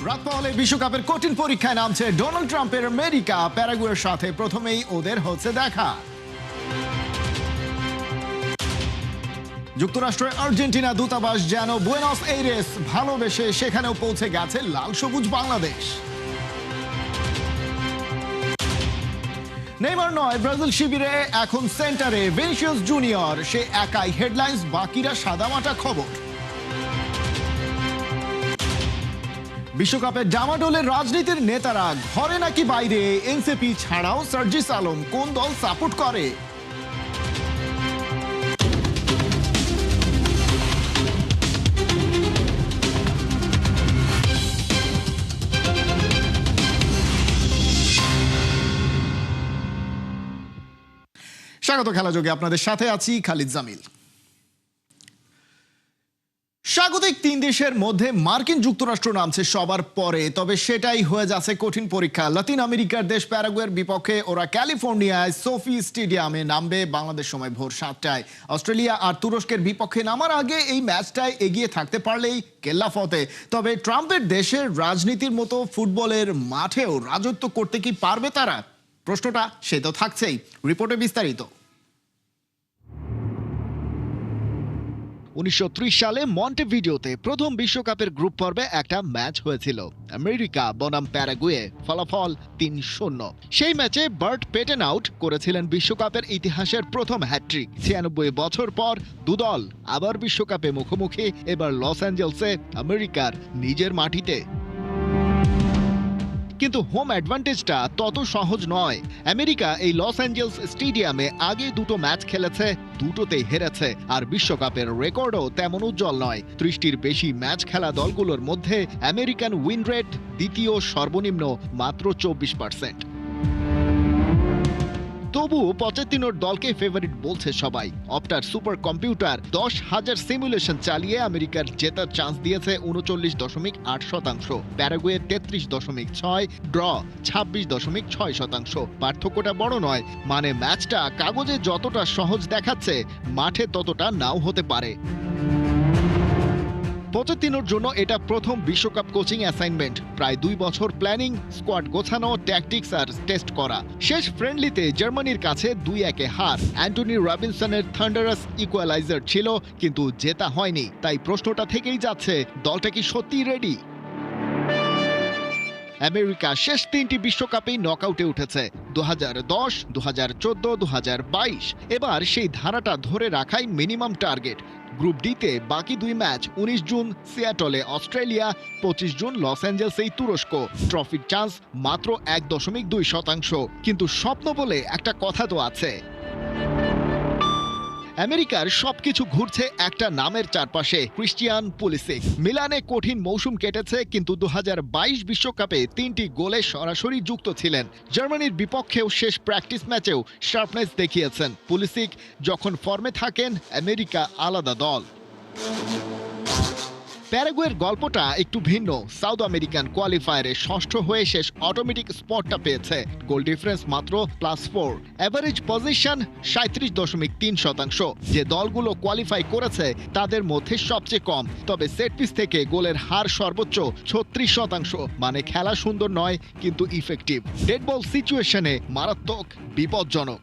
রাত পহলে বিশ্বকাপের কঠিন পরীক্ষায় নামছে ডোনাল্ড ট্রাম্পের আমেরিকা। প্যারাগুয়ের সাথে প্রথমেই ওদের হচ্ছে দেখা। যুক্তরাষ্ট্রের আর্জেন্টিনা দূতাবাস যেন বুয়েনস এইরেস ভালোবেসে সেখানেও পৌঁছে গেছে লাল সবুজ বাংলাদেশ। নেইমার নয়, ব্রাজিল শিবিরে এখন সেন্টারে ভিনিসিয়াস জুনিয়র। সে একাই হেডলাইন্স, বাকিরা সাদামাটা খবর। বিশ্বকাপে ডামাডোলের রাজনীতির নেতারা ঘরে নাকি বাইরে, এনসিপি ছাড়াও সার্জিস আলম কোন দল সাপোর্ট করে? স্বাগত খেলাযোগে, আপনাদের সাথে আছি খালিদ জামিল। স্বাগতিক তিন দেশের মধ্যে মার্কিন যুক্তরাষ্ট্র নামছে সবার পরে, তবে সেটাই হয়ে যাচ্ছে কঠিন পরীক্ষা। লাতিন আমেরিকার দেশ প্যারাগুয়ের বিপক্ষে ওরা ক্যালিফোর্নিয়ায় সোফি স্টেডিয়ামে নামবে বাংলাদেশ সময় ভোর 7টায়। অস্ট্রেলিয়া আর তুরস্কের বিপক্ষে নামার আগে এই ম্যাচটায় এগিয়ে থাকতে পারলেই কেল্লা ফতে। তবে ট্রাম্পের দেশের রাজনীতির মতো ফুটবলের মাঠেও রাজত্ব করতে কি পারবে তারা? প্রশ্নটা সে তো থাকছেই। রিপোর্টে বিস্তারিত। 1930 সালে মন্টেভিডিওতে প্রথম বিশ্বকাপের গ্রুপ পর্বে একটা ম্যাচ হয়েছিল, আমেরিকা বনাম প্যারাগুয়ে। ফলাফল 3-0। সেই ম্যাচে বার্ট পেটেন আউট করেছিলেন বিশ্বকাপের ইতিহাসের প্রথম হ্যাট্রিক। 96 বছর পর দুদল আবার বিশ্বকাপে মুখোমুখি, এবার লস অ্যাঞ্জেলসে, আমেরিকার নিজের মাটিতে। কিন্তু হোম অ্যাডভান্টেজটা তত সহজ নয়। আমেরিকা এই লস অ্যাঞ্জেলস স্টেডিয়ামে আগে দুটো ম্যাচ খেলেছে, দুটোতেই হেরেছে। আর বিশ্বকাপের রেকর্ডও তেমন উজ্জ্বল নয়। 30টির বেশি ম্যাচ খেলা দলগুলোর মধ্যে আমেরিকান উইন রেট দ্বিতীয় সর্বনিম্ন, মাত্র 24%। তবুও 75 দলকে ফেভারিট বলছে সবাই। অপটার সুপার কম্পিউটার 10,000 সিমুলেশন চালিয়ে আমেরিকার জেতার চান্স দিয়েছে 39.8%, প্যারাগুয়ে 33.6, ড্র 26.6%। পার্থক্যটা বড় নয়, মানে ম্যাচটা কাগজে যতটা সহজ দেখাচ্ছে মাঠে ততটা নাও হতে পারে। 75 জন্য এটা প্রথম বিশ্বকাপ কোচিং অ্যাসাইনমেন্ট। প্রায় 2 বছর প্ল্যানিং, স্কোয়াড গোছানো, ট্যাকটিক্স আর টেস্ট করা। শেষ ফ্রেন্ডলিতে জার্মানির কাছে 2-1 হার। অ্যান্টনি রবিনসনের থান্ডারাস ইকুয়ালাইজার ছিল, কিন্তু জেতা হয়নি। তাই প্রশ্নটা থেকেই যাচ্ছে, দলটা কি সত্যিই রেডি? আমেরিকা শেষ 3টি বিশ্বকাপেই নকআউটে উঠেছে, 2010, 2014, 2022। এবার সেই ধারাটা ধরে রাখাই মিনিমাম টার্গেট। গ্রুপ ডিতে বাকি 2 ম্যাচ 19 জুন সিয়াটলে অস্ট্রেলিয়া, 25 জুন লস অ্যাঞ্জেলসেই তুরস্ক। ট্রফির চান্স মাত্র 1.2%। কিন্তু স্বপ্ন বলে একটা কথা তো আছে। আমেরিকার সবকিছু ঘুরছে একটা নামের চারপাশে, ক্রিস্টিয়ান পুলিসিক। মিলানে কঠিন মৌসুম কেটেছে, কিন্তু 2022 বিশ্বকাপে 3টি গোলে সরাসরি যুক্ত ছিলেন। জার্মানির বিপক্ষেও শেষ প্র্যাকটিস ম্যাচেও শার্পনেস দেখিয়েছেন পুলিসিক। যখন ফর্মে থাকেন আমেরিকা আলাদা দল। প্যারাগুয়ের গল্পটা একটু ভিন্ন। সাউথ আমেরিকান কোয়ালিফায়ারে ষষ্ঠ হয়ে শেষ অটোমেটিক স্পটটা পেয়েছে। গোল ডিফারেন্স মাত্র +4। Average position 37.3%। যে দলগুলো কোয়ালিফাই করেছে তাদের মধ্যে সবচেয়ে কম। তবে সেট পিস থেকে গোলের হার সর্বোচ্চ 36%। মানে খেলা সুন্দর নয়, কিন্তু ইফেক্টিভ। ডেড বল সিচুয়েশনে মারাত্মক, বিপজ্জনক।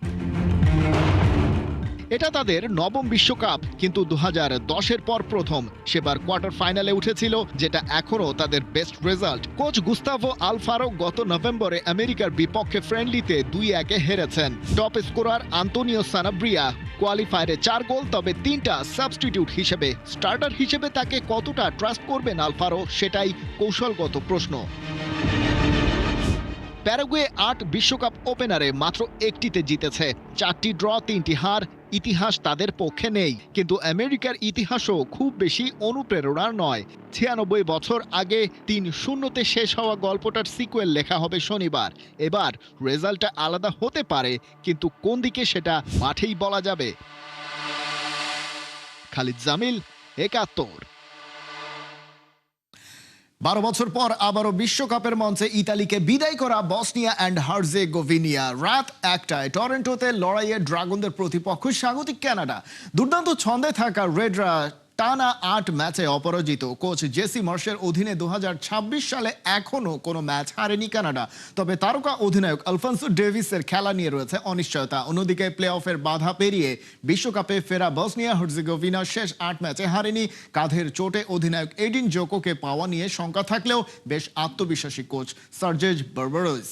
এটা তাদের নবম বিশ্বকাপ, কিন্তু 2010-এর পর প্রথম। সেবার কোয়ার্টার ফাইনালে উঠেছিল, যেটা এখনও তাদের best result. Coach Gustavo Alfaro গত নভেম্বরে আমেরিকার বিপক্ষে ফ্রেন্ডলিতে 2-1 হেরেছেন। টপ স্কোরার আন্তোনিও সানাব্রিয়া কোয়ালিফায়ারে 4 গোল, তবে 3টা সাবস্টিটিউট হিসেবে। স্টার্টার হিসেবে তাকে কতটা ট্রাস্ট করবেন আলফারো, সেটাই কৌশলগত প্রশ্ন। প্যারাগুয়ে 8 বিশ্বকাপ ওপেনারে মাত্র 1টিতে জিতেছে, 4টি ড্র, 3টি হার। ইতিহাস তাদের পক্ষে নেই, কিন্তু আমেরিকার ইতিহাসও খুব বেশি অনুপ্রেরণার নয়। 96 বছর আগে 3-0-তে শেষ হওয়া গল্পটার সিকুয়েল লেখা হবে শনিবার। এবার রেজাল্টটা আলাদা হতে পারে, কিন্তু কোন দিকে সেটা মাঠেই বলা যাবে। খালিদ জামিল, 71। 12 বছর পর আবারও বিশ্বকাপের মঞ্চে ইতালিকে বিদায় করা বসনিয়া অ্যান্ড হার্জেগোভিনা। রাত 1টায় টরন্টোতে লড়াইয়ে ড্রাগনদের প্রতিপক্ষ স্বাগতিক কানাডা। দুর্দান্ত ছন্দে থাকা রেডরা টানা ৮ ম্যাচে অপরাজিত। কোচ জেসি মার্শের অধীনে 2026 সালে এখনো কোনো ম্যাচ হারেনি কানাডা। তবে তারকা অধিনায়ক আলফান্সো ডেভিসের খেলা নিয়ে রয়েছে অনিশ্চয়তা। অন্যদিকে প্লে অফের বাধা পেরিয়ে বিশ্বকাপে ফেরা বসনিয়া হার্জেগোভিনা শেষ ৮ ম্যাচে হারেনি। কাঁধের চোটে অধিনায়ক এডিন জোকোকে পাওয়া নিয়ে শঙ্কা থাকলেও বেশ আত্মবিশ্বাসী কোচ সার্জেজ বারবারোস।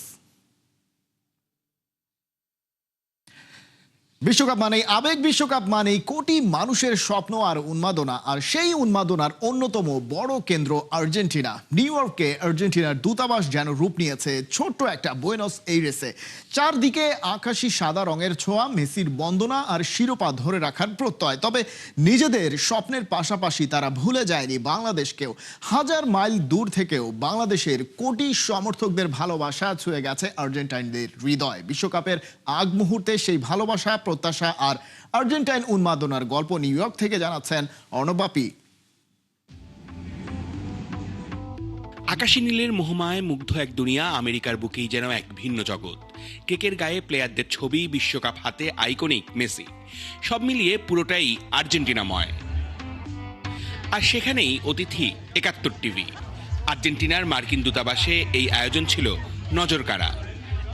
বিশ্বকাপ মানেই আবেগ, বিশ্বকাপ মানেই কোটি মানুষের স্বপ্ন আর উন্মাদনা। আর সেই উন্মাদনার অন্যতম বড় কেন্দ্র আর্জেন্টিনা। নিউ ইয়র্কে আর্জেন্টিনার দূতাবাস যেন রূপ নিয়েছে ছোট্ট একটা বুয়েনোস এইরেসে। চারদিকে আকাশি সাদা রঙের ছোঁয়া, মেসির বন্দনা আর শিরোপা ধরে রাখার প্রত্যয়। তবে নিজেদের স্বপ্নের পাশাপাশি তারা ভুলে যায়নি বাংলাদেশকেও। হাজার মাইল দূর থেকেও বাংলাদেশের কোটি সমর্থকদের ভালোবাসা ছুঁয়ে গেছে আর্জেন্টাইনদের হৃদয়। বিশ্বকাপের আগ মুহূর্তে সেই ভালোবাসা, প্রত্যাশা আর আর্জেন্টাইন উন্মাদনার গল্প নিউ ইয়র্ক থেকে জানাচ্ছেন অর্ণব বাপি। আকাশী নীলের মোহমায় মুগ্ধ এক দুনিয়া, আমেরিকার বুকেই যেন এক ভিন্ন জগৎ। কেকের গায়ে প্লেয়ারদের ছবি, বিশ্বকাপ হাতে আইকনিক মেসি, সব মিলিয়ে পুরোটাই আর্জেন্টিনাময়। আর সেখানেই অতিথি ৭১ টিভি। আর্জেন্টিনার মার্কিন দূতাবাসে এই আয়োজন ছিল নজরকাড়া।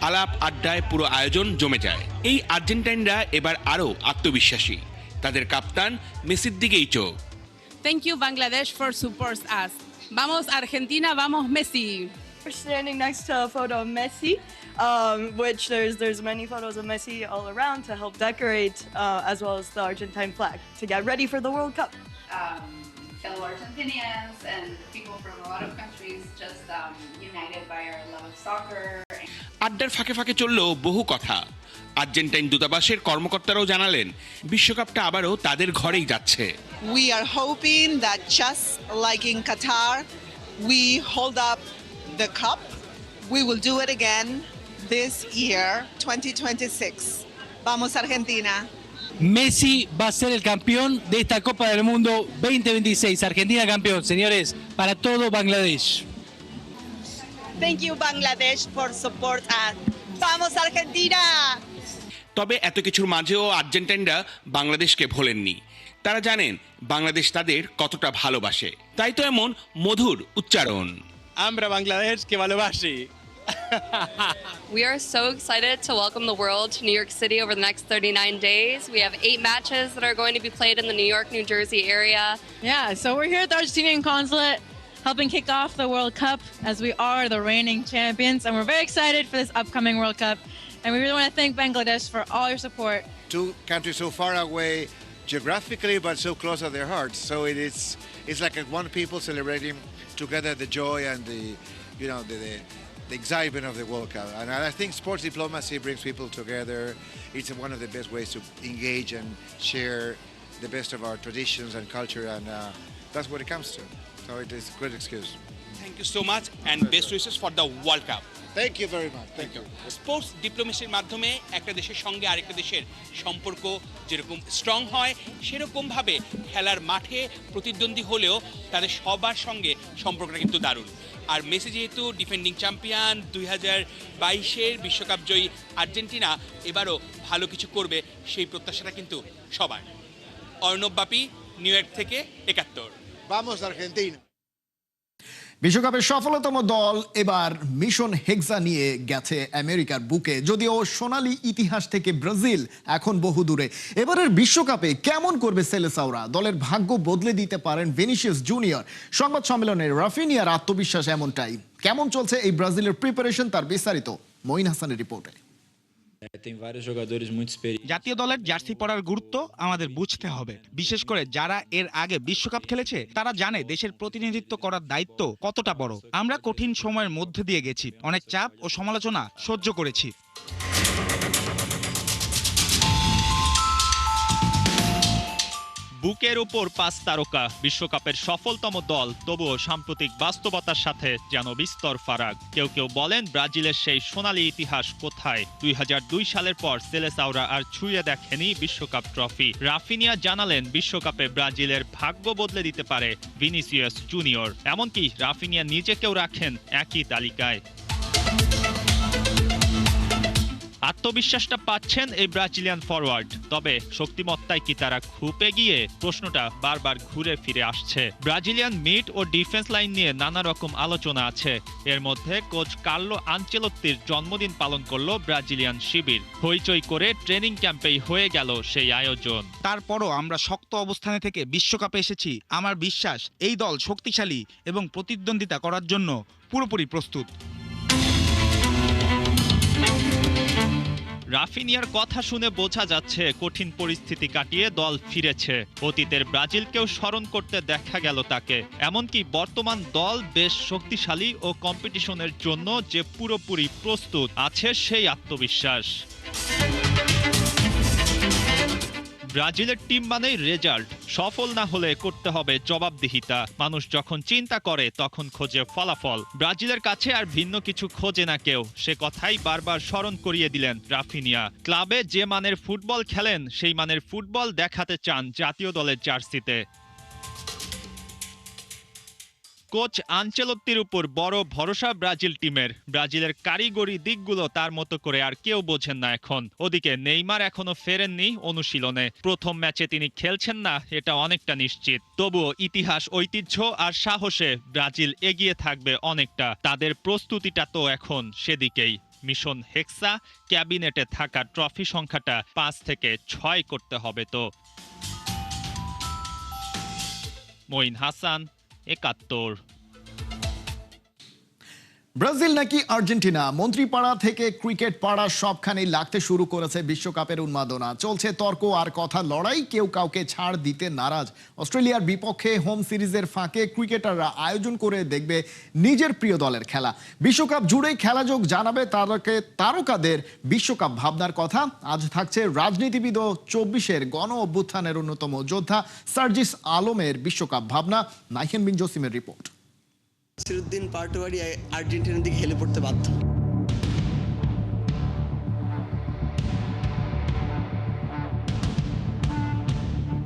আলাপ আড্ডায় পুরো আয়োজন জমে যায়। এই আর্জেন্টাইনরা এবার আরও আত্মবিশ্বাসী। তাদের কাপ্তান মেসির দিকেই চোখ। Thank you, Bangladesh, for supports us. Vamos Argentina, vamos Messi. We're standing next to a photo of Messi, which there's many photos of Messi all around to help decorate, as well as the Argentine flag to get ready for the World Cup. Fellow Argentinians and people from a lot of countries just united by our love of soccer. আড্ডার ফাঁকে ফাঁকে চলল বহু কথা। Argentine দূতাবাসের কর্মকর্তারাও জানালেন বিশ্বকাপটা আবারও তাদের ঘরেই যাচ্ছে। We are hoping that just like in Qatar, we hold up the cup. We will do it again this year, 2026. Vamos Argentina. Messi va a ser el campeón de esta Copa del Mundo 2026. Argentina campeón, señores, para todo Bangladesh. Thank you, Bangladesh, for support us. Vamos Argentina! তবে এত কিছুর মাঝেও আর্জেন্টাইনরা বাংলাদেশকে ভোলেননি। তারা জানেন বাংলাদেশ তাদের কতটা ভালোবাসে, তাই তো এমন মধুর উচ্চারণ। আমরা বাংলাদেশকে ভালোবাসি। We are so excited to welcome the world to New York City over the next 39 days. We have 8 matches that are going to be played in the New York, New Jersey area. Yeah, so we're here at the Argentinian consulate helping kick off the World Cup as we are the reigning champions. And we're very excited for this upcoming World Cup. And we really want to thank Bangladesh for all your support. Two countries so far away geographically, but so close at their hearts. So it's like one people celebrating together the joy and the excitement of the World Cup. And I think sports diplomacy brings people together. It's one of the best ways to engage and share the best of our traditions and culture, and that's what it comes to. So it is a great excuse. Thank you so much and best wishes for the World Cup. Thank you very much. Thank you. Sports ডিপ্লোমেসির মাধ্যমে একটা দেশের সঙ্গে আরেকটা দেশের সম্পর্ক যেরকম strong হয়, সেরকমভাবে খেলার মাঠে প্রতিদ্বন্দ্বী হলেও তাদের সবার সঙ্গে সম্পর্কটা কিন্তু দারুণ। আর মেসি যেহেতু ডিফেন্ডিং চ্যাম্পিয়ন, 2022-এর বিশ্বকাপ জয়ী আর্জেন্টিনা এবারও ভালো কিছু করবে, সেই প্রত্যাশাটা কিন্তু সবার। অর্ণব বাপি, নিউ ইয়র্ক থেকে ৭১। Vamos Argentina. বিশ্বকাপের সফলতম দল এবার মিশন হেক্সা নিয়ে গেছে আমেরিকার বুকে। যদিও সোনালী ইতিহাস থেকে ব্রাজিল এখন বহু দূরে। এবারের বিশ্বকাপে কেমন করবে সেলেসাওরা? দলের ভাগ্য বদলে দিতে পারেন ভিনিসিয়াস জুনিয়র। সংবাদ সম্মেলনে রাফিনিয়ার আত্মবিশ্বাস এমনটাই। কেমন চলছে এই ব্রাজিলের প্রিপারেশন, তার বিস্তারিত মঈন হাসানের রিপোর্টে। জাতীয় দলের জার্সি পরার গুরুত্ব আমাদের বুঝতে হবে। বিশেষ করে যারা এর আগে বিশ্বকাপ খেলেছে তারা জানে দেশের প্রতিনিধিত্ব করার দায়িত্ব কতটা বড়। আমরা কঠিন সময়ের মধ্যে দিয়ে গেছি, অনেক চাপ ও সমালোচনা সহ্য করেছি। বুকের উপর ৫ তারকা, বিশ্বকাপের সফলতম দল, তবুও সাম্প্রতিক বাস্তবতার সাথে যেন বিস্তর ফারাক। কেউ কেউ বলেন ব্রাজিলের সেই সোনালী ইতিহাস কোথায়? ২০০২ সালের পর সেলেসাওরা আর ছুঁয়ে দেখেনি বিশ্বকাপ ট্রফি। রাফিনিয়া জানালেন বিশ্বকাপে ব্রাজিলের ভাগ্য বদলে দিতে পারে ভিনিসিয়াস জুনিয়র। এমনকি রাফিনিয়া নিজেকেও রাখেন একই তালিকায়। আত্মবিশ্বাসটা পাচ্ছেন এই ব্রাজিলিয়ান ফরওয়ার্ড। তবে শক্তিমত্তায় কি তারা খুব এগিয়ে? প্রশ্নটা বারবার ঘুরে ফিরে আসছে। ব্রাজিলিয়ান মিড ও ডিফেন্স লাইন নিয়ে নানা রকম আলোচনা আছে। এর মধ্যে কোচ কার্লো আনচেলত্তির জন্মদিন পালন করলো ব্রাজিলিয়ান শিবির। হইচই করে ট্রেনিং ক্যাম্পেই হয়ে গেল সেই আয়োজন। তারপরও আমরা শক্ত অবস্থানে থেকে বিশ্বকাপে এসেছি। আমার বিশ্বাস এই দল শক্তিশালী এবং প্রতিদ্বন্দ্বিতা করার জন্য পুরোপুরি প্রস্তুত। রাফিনিয়ার কথা শুনে বোঝা যাচ্ছে কঠিন পরিস্থিতি কাটিয়ে দল ফিরেছে। অতীতের ব্রাজিলকেও স্মরণ করতে দেখা গেল তাকে। এমনকি বর্তমান দল বেশ শক্তিশালী ও কম্পিটিশনের জন্য যে পুরোপুরি প্রস্তুত আছে সেই আত্মবিশ্বাস। ব্রাজিলের টিম মানেই রেজাল্ট। সফল না হলে করতে হবে জবাবদিহিতা। মানুষ যখন চিন্তা করে তখন খোঁজে ফলাফল। ব্রাজিলের কাছে আর ভিন্ন কিছু খোঁজে না কেউ। সে কথাই বারবার স্মরণ করিয়ে দিলেন রাফিনিয়া। ক্লাবে যে মানের ফুটবল খেলেন সেই মানের ফুটবল দেখাতে চান জাতীয় দলের জার্সিতে। কোচ আনচেলত্তির উপর বড় ভরসা ব্রাজিল টিমের। ব্রাজিলের কারিগরি দিকগুলো তার মতো করে আর কেউ বোঝেন না এখন। ওদিকে নেইমার এখনো ফেরেননি অনুশীলনে। প্রথম ম্যাচে তিনি খেলছেন না এটা অনেকটা নিশ্চিত। তবুও ইতিহাস, ঐতিহ্য আর সাহসে ব্রাজিল এগিয়ে থাকবে অনেকটা। তাদের প্রস্তুতিটা তো এখন সেদিকেই। মিশন হেক্সা ক্যাবিনেটে থাকা ট্রফি সংখ্যাটা 5 থেকে 6 করতে হবে তো। মঈন হাসান, 71। ব্রাজিল নাকি আর্জেন্টিনা, মন্ত্রীপাড়া থেকে ক্রিকেট পাড়া সবখানেই লাগতে শুরু করেছে বিশ্বকাপের উন্মাদনা। চলছে তর্ক আর কথা লড়াই, কেউ কাউকে ছাড় দিতে নারাজ। অস্ট্রেলিয়ার বিপক্ষে হোম সিরিজের ফাঁকে ক্রিকেটাররা আয়োজন করে দেখবে নিজের প্রিয় দলের খেলা। বিশ্বকাপ জুড়েই খেলাযোগ জানাবে তারকাদের বিশ্বকাপ ভাবনার কথা। আজ থাকছে রাজনীতিবিদ ও 24-এর গণ অভ্যুত্থানের অন্যতম যোদ্ধা সার্জিস আলমের বিশ্বকাপ ভাবনা। নাহিয়ান বিন জসিমের রিপোর্ট। নাসিরুদ্দিন পাটোয়ারি আর্জেন্টিনার দিকে হেলে পড়তে বাধ্য।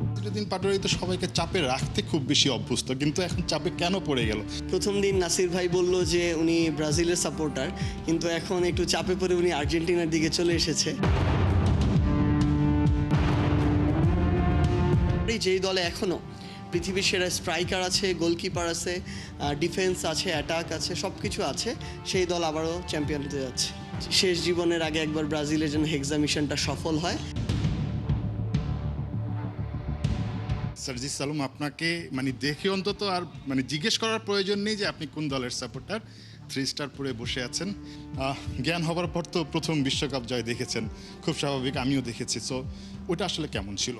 নাসিরুদ্দিন পাটোয়ারি তো সবাইকে চাপে রাখতে খুব বেশি অভ্যস্ত, কিন্তু এখন চাপে কেন পড়ে গেল? প্রথম দিন নাসির ভাই বলল যে উনি ব্রাজিলের সাপোর্টার, কিন্তু এখন একটু চাপে পড়ে উনি আর্জেন্টিনার দিকে চলে এসেছে। যেই দলে এখনো পৃথিবীর সেরা স্ট্রাইকার আছে, গোলকিপার আছে, ডিফেন্স আছে, অ্যাটাক আছে, সব কিছু আছে, সেই দল আবারও চ্যাম্পিয়ন হতে যাচ্ছে। শেষ জীবনের আগে একবার ব্রাজিলের জন্য হেক্সা মিশনটা সফল হয়। সার্জিস আলম, আপনাকে দেখে অন্তত আর জিজ্ঞেস করার প্রয়োজন নেই যে আপনি কোন দলের সাপোর্টার। 3 স্টার পরে বসে আছেন। জ্ঞান হবার পর তো প্রথম বিশ্বকাপ জয় দেখেছেন, খুব স্বাভাবিক, আমিও দেখেছি। সো ওটা আসলে কেমন ছিল?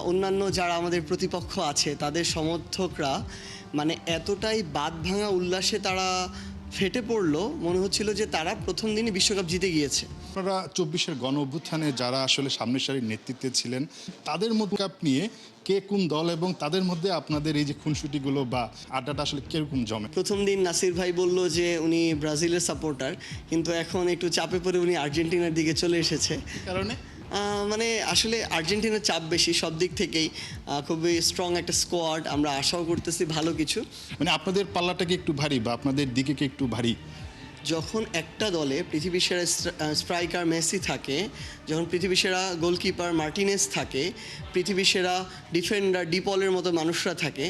অন্যান্য যারা আমাদের প্রতিপক্ষ আছে তাদের সমর্থকরা এতটাই বাঁধ ভাঙা উল্লাসে তারা ফেটে পড়লো, মনে হচ্ছিল যে তারা প্রথম দিনই বিশ্বকাপ জিতে গিয়েছে। আপনারা 24-এর গণ অভ্যুত্থানে যারা আসলে সামনের সারির নেতৃত্বে ছিলেন, তাদের মধ্যে নিয়ে কে কোন দল এবং তাদের মধ্যে আপনাদের এই যে খুনসুটিগুলো বা আড্ডাটা আসলে কিরকম জমে? প্রথম দিন নাসির ভাই বলল যে উনি ব্রাজিলের সাপোর্টার, কিন্তু এখন একটু চাপে পড়ে উনি আর্জেন্টিনার দিকে চলে এসেছে। কারণে আসলে আর্জেন্টিনার চাপ বেশি সব দিক থেকেই, খুবই স্ট্রং একটা স্কোয়াড, আমরা আশাও করতেছি ভালো কিছু। আপনাদের পাল্লাটা কি একটু ভারী বা আপনাদের দিকে কি একটু ভারী? যখন একটা দলে পৃথিবীর সেরা স্ট্রাইকার মেসি থাকে, যখন পৃথিবীর সেরা গোলকিপার মার্টিনেজ থাকে, পৃথিবীর সেরা ডিফেন্ডার ডিপলের মতো মানুষরা থাকে,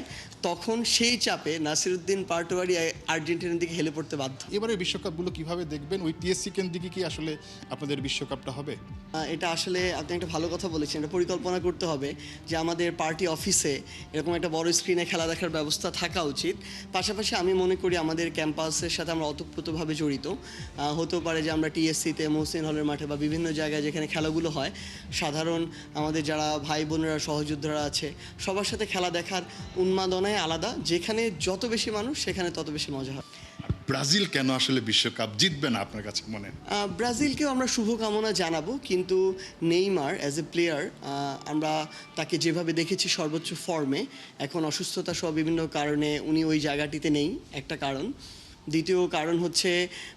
তখন সেই চাপে নাসিরুদ্দিন পাটোয়ারি আর্জেন্টিনার দিকে হেলে পড়তে বাধ্য। এবারে বিশ্বকাপগুলো কিভাবে দেখবেন? ওই টিএসসি কেন্দ্র দিকে কি আসলে আপনাদের বিশ্বকাপটা হবে? এটা আসলে আপনি একটা ভালো কথা বলেছেন। এটা পরিকল্পনা করতে হবে যে আমাদের পার্টি অফিসে এরকম একটা বড় স্ক্রিনে খেলা দেখার ব্যবস্থা থাকা উচিত। পাশাপাশি আমি মনে করি আমাদের ক্যাম্পাসের সাথে আমরা ওতপ্রোতভাবে জড়িত। হতেও পারে যে আমরা টিএসসিতে, মহসিন হলের মাঠে বা বিভিন্ন জায়গায় যেখানে খেলাগুলো হয়, সাধারণ আমাদের যারা ভাই বোনেরা সহযোদ্ধারা আছে সবার সাথে খেলা দেখার উন্মাদনায় আলাদা। যেখানে যত বেশি মানুষ সেখানে তত বেশি মজা হয়। ব্রাজিল কেন আসলে বিশ্বকাপ জিতবে না আপনার কাছে মনে? ব্রাজিলকেও আমরা শুভকামনা জানাবো, কিন্তু নেইমার অ্যাজ এ প্লেয়ার আমরা তাকে যেভাবে দেখেছি সর্বোচ্চ ফর্মে, এখন অসুস্থতা সহ বিভিন্ন কারণে উনি ওই জায়গাটিতে নেই, একটা কারণ। দ্বিতীয় কারণ হচ্ছে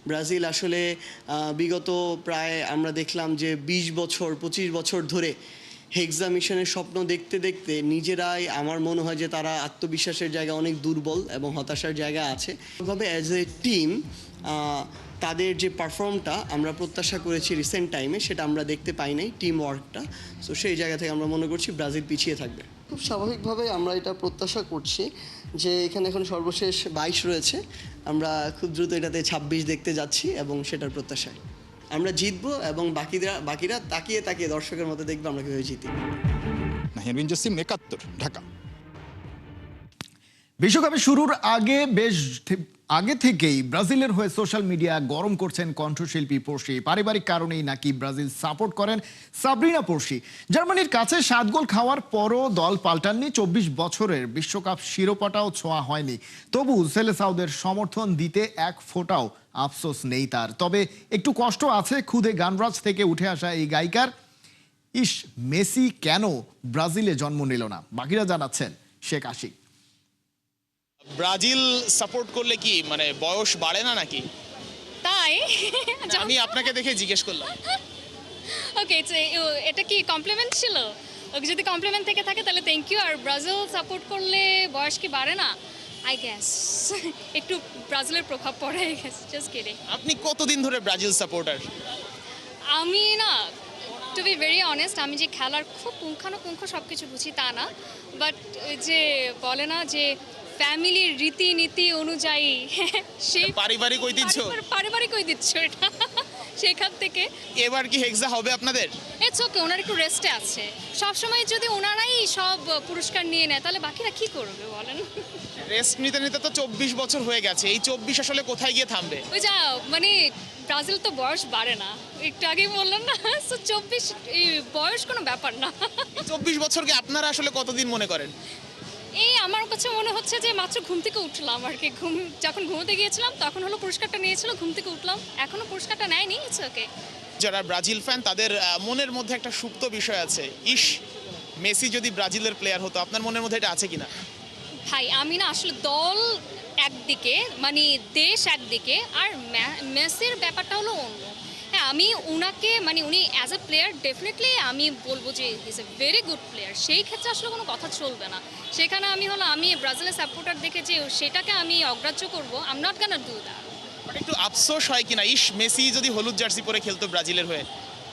ব্রাজিল আসলে বিগত প্রায় আমরা দেখলাম যে 20 বছর 25 বছর ধরে হেক্সা মিশনের স্বপ্ন দেখতে দেখতে নিজেরাই, আমার মনে হয় যে তারা আত্মবিশ্বাসের জায়গা অনেক দুর্বল এবং হতাশার জায়গা আছে। ওইভাবে অ্যাজ এ টিম তাদের যে পারফর্মটা আমরা প্রত্যাশা করেছি রিসেন্ট টাইমে সেটা আমরা দেখতে পাই নাই, টিম ওয়ার্কটা। সো সেই জায়গা থেকে আমরা মনে করছি ব্রাজিল পিছিয়ে থাকবে। খুব স্বাভাবিকভাবে আমরা এটা প্রত্যাশা করছি যে এখানে এখন সর্বশেষ 22 রয়েছে, আমরা খুব দ্রুত এটাতে 26 দেখতে যাচ্ছি এবং সেটার প্রত্যাশায় আমরা জিতবো এবং বাকিরা তাকিয়ে তাকিয়ে দর্শকের মতো দেখবে আমরা কীভাবে জিতি। নাহিয়ান জসিম, 71, ঢাকা। বিশ্বকাপের শুরুর আগে থেকেই ব্রাজিলের হয়ে সোশ্যাল মিডিয়া গরম করছেন কণ্ঠশিল্পী পড়শি। পারিবারিক কারণেই নাকি ব্রাজিল সাপোর্ট করেন সাবরিনা পড়শি। জার্মানির কাছে 7 গোল খাওয়ার পরও দল পাল্টাননি। 24 বছরের বিশ্বকাপ শিরোপাটাও ছোঁয়া হয়নি, তবু সেলেসাওদের সমর্থন দিতে এক ফোঁটাও আফসোস নেই তার। তবে একটু কষ্ট আছে খুদে গানরাজ থেকে উঠে আসা এই গায়িকার। ইস, মেসি কেন ব্রাজিলে জন্ম নিল না? বাকিরা জানাচ্ছেন শেখ আশিক। ব্রাজিল সাপোর্ট করলে কি মানে বয়স বাড়ে না নাকি? তাই আমি আপনাকে দেখে জিজ্ঞেস করলাম। ওকে, এটা কি কমপ্লিমেন্ট ছিল? ওকে, যদি কমপ্লিমেন্ট থেকে থাকে তাহলে থ্যাংক ইউ। আর ব্রাজিল সাপোর্ট করলে বয়স কি বাড়ে না? আই গেস একটু ব্রাজিলের প্রভাব পড়ে, আই গেস। Just kidding. আপনি কতদিন ধরে ব্রাজিল সাপোর্টার? আমি না, টু বি ভেরি অনেস্ট, আমি যে খেলার খুব পুঙ্খানুপুঙ্খ সব কিছু বুঝি তা না, বাট যে বলে না যে ফ্যামিলির রীতিনীতি অনুযায়ী সেই পারিবারিক ঐতিহ্য এটা সেখান থেকে। এবার কি হেক্সা হবে আপনাদের? ইটস ওকে, ওনার একটু রেস্টে আছে। সবসময় যদি ওনারাই সব পুরস্কার নিয়ে নেয় তাহলে বাকিরা কি করবে বলেন? রেস্ট নিতে নিতে তো 24 বছর হয়ে গেছে, এই 24 আসলে কোথায় গিয়ে থামবে? ওই যা মানে ব্রাজিল তো বয়স বাড়ে না, একটু আগেই বললাম না। সো 24 এই বয়স কোনো ব্যাপার না। 24 বছরকে আপনারা আসলে কতদিন মনে করেন? এই আমার কাছে মনে হচ্ছে যে মাত্র ঘুম থেকে উঠলাম আর কি। যখন ঘুমোতে গিয়েছিলাম তখন হলো পুরস্কারটা নিয়েছিল, ঘুম থেকে উঠলাম, এখনো পুরস্কারটা নেয়নি। It's okay. যারা ব্রাজিল ফ্যান তাদের মনের মধ্যে একটা সুপ্ত বিষয় আছে, ইস মেসি যদি ব্রাজিলের প্লেয়ার হতো। আপনার মনের মধ্যে এটা আছে কিনা? ভাই আমি না আসলে দল একদিকে, মানে দেশ একদিকে, আর মেসির ব্যাপারটা হলো অন্য। হ্যাঁ, আমি উনাকে মানে উনি অ্যাজ এ প্লেয়ার ডেফিনেটলি আমি বলবো যে is a very good player, সেই ক্ষেত্রে আসলে কোনো কথা চলবে না। সেখানে আমি ব্রাজিলের সাপোর্টার দেখে যে সেটাকে আমি অগ্রাহ্য করবো, I am not gonna do that. But একটু আফসোস হয় কিনা, ইস মেসি যদি হলুদ জার্সি পরে খেলতো ব্রাজিলের হয়ে?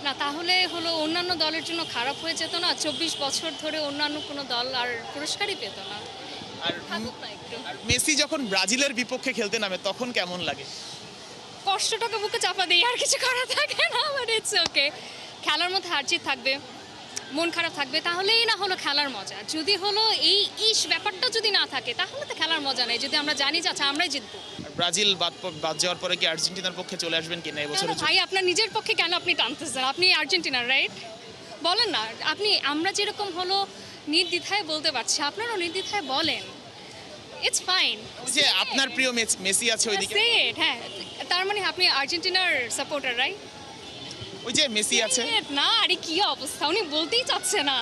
না, তাহলে হলো অন্যান্য দলের জন্য খারাপ হয়ে যেত না। 24 বছর ধরে অন্যান্য কোনো দল আর পুরস্কারই পেত না। আর মেসি যখন ব্রাজিলের বিপক্ষে খেলতে নামে তখন কেমন লাগে? কষ্টটাকে বুকে চাপা দিই, আর কিছু করা থাকে না। বাট ইটস ওকে, খেলার মধ্যে হারজিত থাকবে, মন খারাপ থাকবে, তাহলেই না হলো খেলার মজা। যদি হলো এই ব্যাপারটা যদি না থাকে তাহলে তো খেলার মজা নেই। যদি আমরা জানি যে আচ্ছা আমরাই জিতবো। ব্রাজিল বাদ যাওয়ার পরে কি আর্জেন্টিনার পক্ষে চলে আসবেন কিনা এবছর? ভাই আপনার নিজের পক্ষে কেন আপনি টানতেছেন? আপনি আর্জেন্টিনার, রাইট? বলেন না আপনি। আমরা যেরকম হলো নির্দ্বিধায় বলতে পারছি, আপনারাও নির্দ্বিধায় বলেন। It's fine. যে আপনার প্রিয় মেসি আছে ওইদিকে, হ্যাঁ, তার মানে আপনি আর্জেন্টিনার সাপোর্টার, রাইট? ওই যে মেসি আছে না, আরে কি অবস্থা, উনি বলতেই চাচ্ছে না।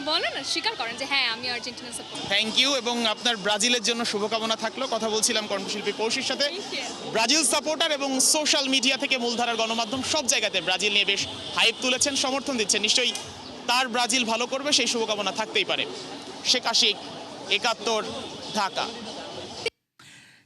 বলেন না, স্বীকার করেন যে হ্যাঁ আমি আর্জেন্টিনার সাপোর্টার। থ্যাংক ইউ, এবং আপনার ব্রাজিলের জন্য শুভকামনা থাকলো। কথা বলছিলাম কণ্ঠশিল্পী পৌশির সাথে। ব্রাজিল সাপোর্টার এবং সোশ্যাল মিডিয়া থেকে মূলধারার গণমাধ্যম সব জায়গাতে ব্রাজিল নিয়ে বেশ হাইপ তুলেছেন, সমর্থন দিচ্ছেন। নিশ্চয়ই তার ব্রাজিল ভালো করবে সেই শুভকামনা থাকতেই পারে। শেখ আশিক, 71, ঢাকা।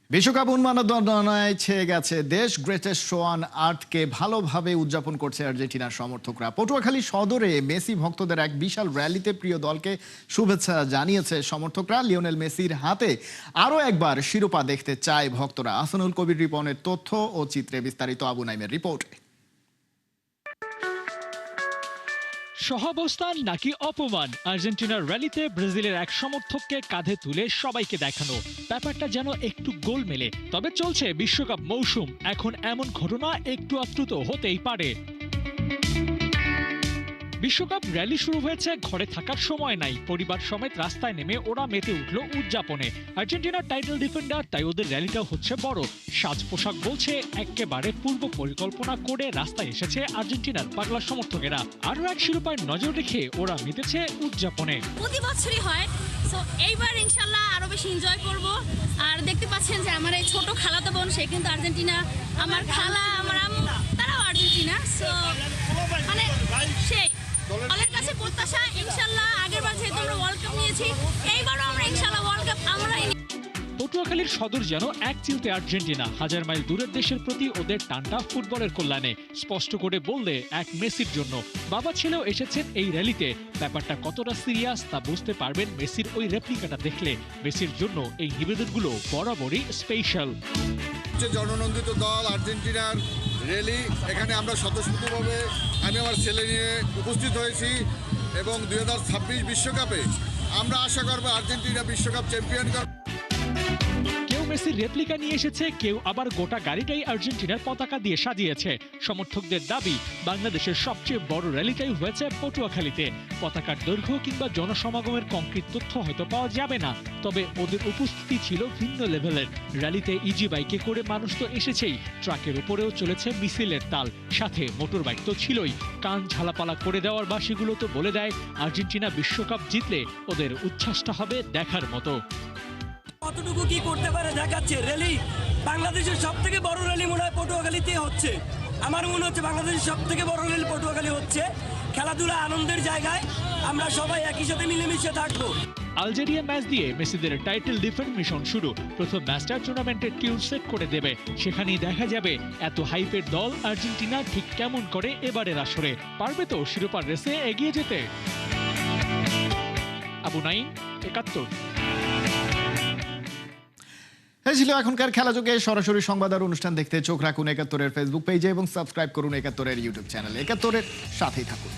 বিশ্বকাপ উন্মাদনায় ছেয়ে গেছে দেশ। গ্রেটেস্ট শো অন আর্থকে ভালোভাবে উদযাপন করছে আর্জেন্টিনার সমর্থকরা। পটুয়াখালী সদরে মেসি ভক্তদের এক বিশাল র্যালিতে প্রিয় দলকে শুভেচ্ছা জানিয়েছে সমর্থকরা। লিওনেল মেসির হাতে আরও একবার শিরোপা দেখতে চায় ভক্তরা। আহসানুল কবির রিপনের তথ্য ও চিত্রে বিস্তারিত আবু নাইমের রিপোর্টে। সহাবস্থান নাকি অপমান, আর্জেন্টিনার র্যালিতে ব্রাজিলের এক সমর্থককে কাঁধে তুলে সবাইকে দেখানো, ব্যাপারটা যেন একটু গোলমেলে। তবে চলছে বিশ্বকাপ মৌসুম, এখন এমন ঘটনা একটু আধটু হতেই পারে। বিশ্বকাপ র্যালি শুরু হয়েছে, ঘরে থাকার সময় নাই, পরিবার সমেত রাস্তায় নেমে ওরা মেতে উঠল উদযাপনে। আর্জেন্টিনার টাইটেল ডিফেন্ডার, তাই ওদের র্যালিটাও হচ্ছে বড়। সাজ পোশাক বলছে একেবারে পূর্ব পরিকল্পনা করে রাস্তায় এসেছে আর্জেন্টিনার পাগলা সমর্থকেরা। আরও এক শিরোপায় নজর রেখে ওরা মেতেছে উদযাপনে। প্রতি বছরই হয়, সো এইবার ইনশাল্লাহ আরো বেশি এনজয় করব। আর দেখতে পাচ্ছেন যে আমার এই ছোট খালাতো বোন, সে কিন্তু আর্জেন্টিনা, আমার খালা, আমার আম্মু, তারাও আর্জেন্টিনা। সো মানে সেই দলের কাছে প্রত্যাশা ইনশাল্লাহ আগেরবার যেহেতু আমরা ওয়ার্ল্ড কাপ নিয়েছি, এইবারও আমরা ইনশাল্লাহ ওয়ার্ল্ড কাপ আমরাই। পটুয়াখালীর সদর যেন এক চিলতে আর্জেন্টিনা। হাজার মাইল দূরের দেশের প্রতি ওদের টানটা ফুটবলের কল্যাণে। স্পষ্ট করে বললে এক মেসির জন্য। বাবা ছেলেও এসেছেন এই র্যালিতে। ব্যাপারটা কতটা সিরিয়াস তা বুঝতে পারবেন মেসির ওই রেপ্লিকাটা দেখলে। মেসির জন্য এই নিবেদনগুলো বরাবরই স্পেশাল। জননন্দিত দল আর্জেন্টিনার র্যালি, এখানে আমরা স্বতঃস্ফূর্তভাবে আমি আমার ছেলে নিয়ে উপস্থিত হয়েছি এবং 2026 বিশ্বকাপে আমরা আশা করব আর্জেন্টিনা বিশ্বকাপ চ্যাম্পিয়ন করবে। কেউ মেসির রেপ্লিকা নিয়ে এসেছে, কেউ আবার গোটা গাড়িটাই আর্জেন্টিনার পতাকা দিয়ে সাজিয়েছে। সমর্থকদের দাবি বাংলাদেশের সবচেয়ে বড় র্যালিটাই হয়েছে পটুয়াখালীতে। পতাকার দৈর্ঘ্য কিংবা জনসমাগমের কংক্রিট তথ্য হয়তো পাওয়া যাবে না, তবে ওদের উপস্থিতি ছিল ভিন্ন লেভেলের। র্যালিতে ইজি বাইকে করে মানুষ তো এসেছেই, ট্রাকের উপরেও চলেছে মিছিলের তাল, সাথে মোটর বাইক তো ছিলই। কান ঝালাপালা করে দেওয়ার বাসিগুলো তো বলে দেয় আর্জেন্টিনা বিশ্বকাপ জিতলে ওদের উচ্ছ্বাসটা হবে দেখার মতো। কতটুকু কি করতে পারে দেখাচ্ছে র্যালি। বাংলাদেশের সব থেকে বড় র্যালি মনে হয় পটুয়াখালীতে হচ্ছে। আমার মনে হচ্ছে বাংলাদেশের সব থেকে বড় র্যালি পটুয়াখালী হচ্ছে। খেলাধুলা আনন্দের জায়গায় আমরা সবাই একই সাথে মিলেমিশে থাকবো। আলজেরিয়া ম্যাচ দিয়ে মেসিদের টাইটেল ডিফেন্স মিশন শুরু। প্রথম ম্যাচটা টুর্নামেন্টের টিউন সেট করে দেবে। সেখানেই দেখা যাবে এত হাইপের দল আর্জেন্টিনা ঠিক কেমন করে এবারের আসরে। পারবে তো শিরোপার রেসে এগিয়ে যেতে? আবু নাইম, ৭১। এই ছিল এখনকার খেলাযোগে। সরাসরি সংবাদ আর অনুষ্ঠান দেখতে চোখ রাখুন ৭১-এর ফেসবুক পেজে এবং সাবস্ক্রাইব করুন ৭১-এর ইউটিউব চ্যানেল। ৭১-এর সাথেই থাকুন।